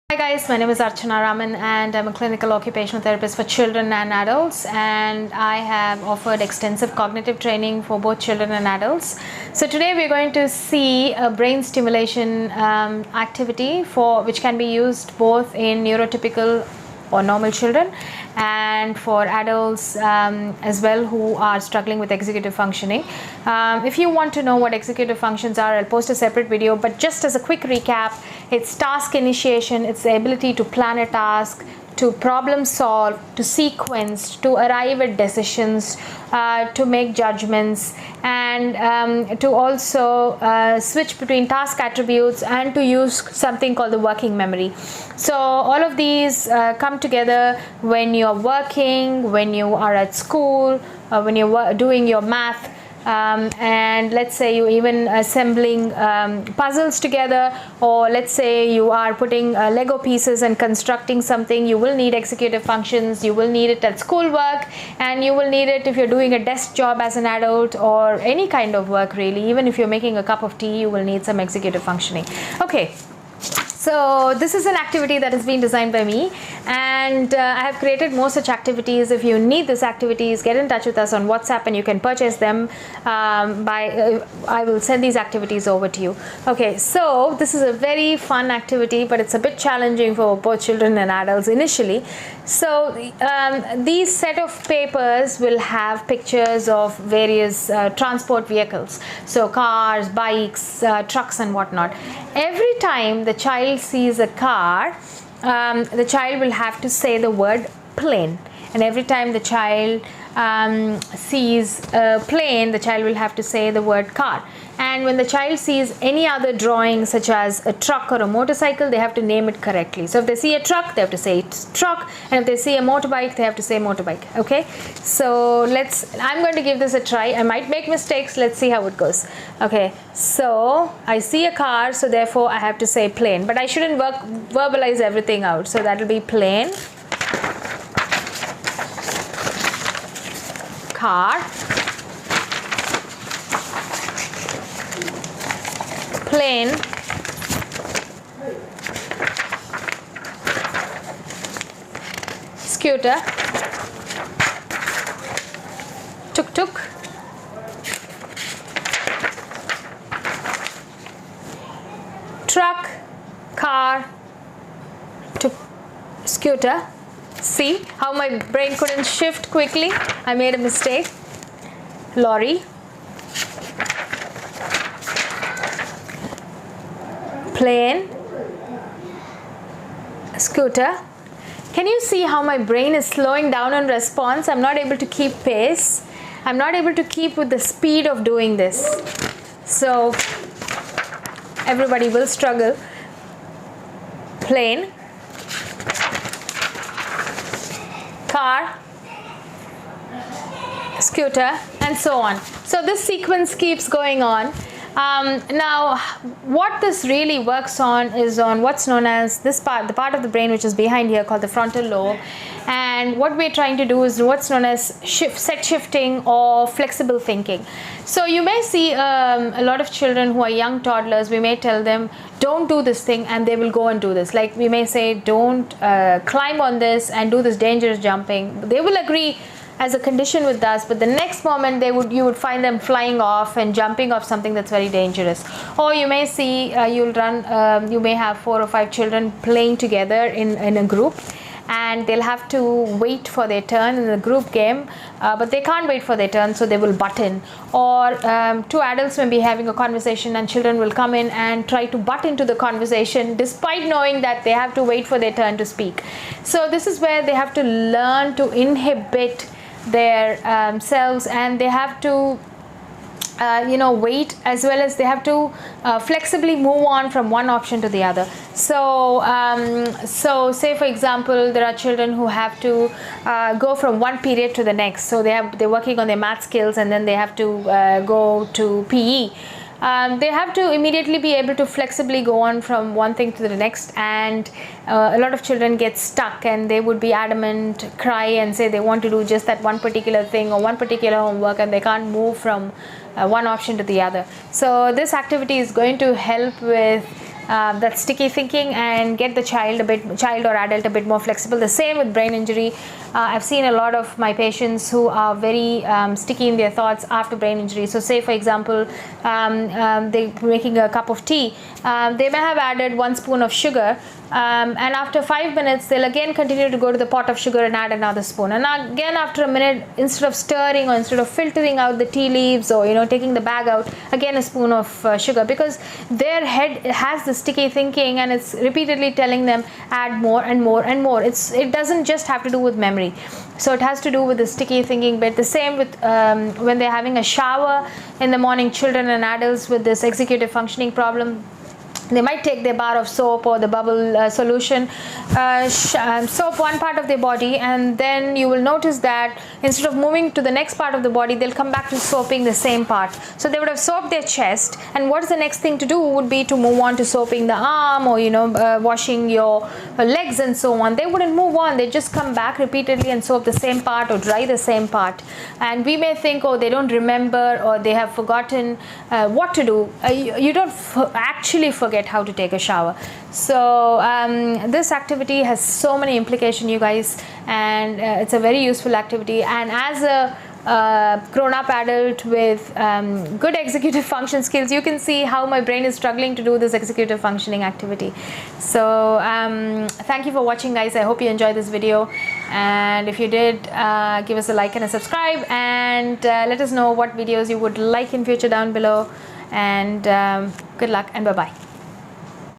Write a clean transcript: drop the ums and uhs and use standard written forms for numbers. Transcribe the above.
Hi guys, my name is Archanaraman and I'm a clinical occupational therapist for children and adults, and I have offered extensive cognitive training for both children and adults. So today we're going to see a brain stimulation activity which can be used both in neurotypical or normal children and for adults as well who are struggling with executive functioning. If you want to know what executive functions are, I'll post a separate video, but just as a quick recap, it's task initiation, it's the ability to plan a task, to problem solve, to sequence, to arrive at decisions, to make judgments, and to also switch between task attributes and to use something called the working memory. So all of these come together when you're working, when you are at school, when you're doing your math, and let's say you even assembling puzzles together, or let's say you are putting Lego pieces and constructing something. You will need executive functions, you will need it at schoolwork, and you will need it if you're doing a desk job as an adult or any kind of work really. Even if you're making a cup of tea, you will need some executive functioning. Okay. So this is an activity that has been designed by me, and I have created more such activities. If you need these activities, get in touch with us on WhatsApp and you can purchase them I will send these activities over to you. Okay, so this is a very fun activity, but it's a bit challenging for both children and adults initially. So these set of papers will have pictures of various transport vehicles, so cars, bikes, trucks and whatnot. Every time the child sees a car, the child will have to say the word plane, and every time the child sees a plane, the child will have to say the word car. And when the child sees any other drawing such as a truck or a motorcycle, they have to name it correctly. So if they see a truck, they have to say it's truck, and if they see a motorbike, they have to say motorbike. Okay, so I'm going to give this a try. I might make mistakes. Let's see how it goes. Okay, so I see a car, so therefore I have to say plane, but I shouldn't verbalize everything out. So that will be plane, car, plane, scooter, tuk-tuk, truck, car, scooter. See how my brain couldn't shift quickly? I made a mistake. Lorry, plane, scooter. Can you see how my brain is slowing down on response? I'm not able to keep pace. I'm not able to keep with the speed of doing this. So everybody will struggle. Plane, car, scooter, and so on. So this sequence keeps going on. Now what this really works on is on what's known as this part, the part of the brain which is behind here called the frontal lobe, and what we're trying to do is what's known as set shifting or flexible thinking. So you may see a lot of children who are young toddlers. We may tell them don't do this thing and they will go and do this. Like we may say don't climb on this and do this dangerous jumping. They will agree as a condition with us, but the next moment you would find them flying off and jumping off something that's very dangerous. Or you may see you may have 4 or 5 children playing together in a group, and they'll have to wait for their turn in the group game, but they can't wait for their turn, so they will butt in. Or 2 adults may be having a conversation and children will come in and try to butt into the conversation despite knowing that they have to wait for their turn to speak. So this is where they have to learn to inhibit their selves, and they have to wait, as well as they have to flexibly move on from one option to the other. So say for example there are children who have to go from one period to the next. So they're working on their math skills, and then they have to go to PE. They have to immediately be able to flexibly go on from one thing to the next, and a lot of children get stuck and they would be adamant, cry and say they want to do just that one particular thing or one particular homework, and they can't move from one option to the other. So this activity is going to help with that sticky thinking and get the child or adult a bit more flexible. The same with brain injury. I've seen a lot of my patients who are very sticky in their thoughts after brain injury. So say for example, they're making a cup of tea, they may have added 1 spoon of sugar, and after 5 minutes they'll again continue to go to the pot of sugar and add another spoon, and again after a minute, instead of stirring or instead of filtering out the tea leaves or taking the bag out, again a spoon of sugar, because their head has the sticky thinking and it's repeatedly telling them add more and more and more. It doesn't just have to do with memory, so it has to do with the sticky thinking bit. The same with when they're having a shower in the morning, children and adults with this executive functioning problem. They might take their bar of soap or the bubble solution, soap one part of their body, and then you will notice that instead of moving to the next part of the body, they'll come back to soaping the same part. So they would have soaped their chest, and what is the next thing to do would be to move on to soaping the arm or washing your legs and so on. They wouldn't move on. They just come back repeatedly and soap the same part or dry the same part. And we may think, oh, they don't remember or they have forgotten what to do. You don't actually forget how to take a shower. So this activity has so many implications, you guys, and it's a very useful activity. And as a grown-up adult with good executive function skills, you can see how my brain is struggling to do this executive functioning activity. So thank you for watching, guys. I hope you enjoyed this video, and if you did, give us a like and a subscribe, and let us know what videos you would like in future down below. And good luck and bye-bye.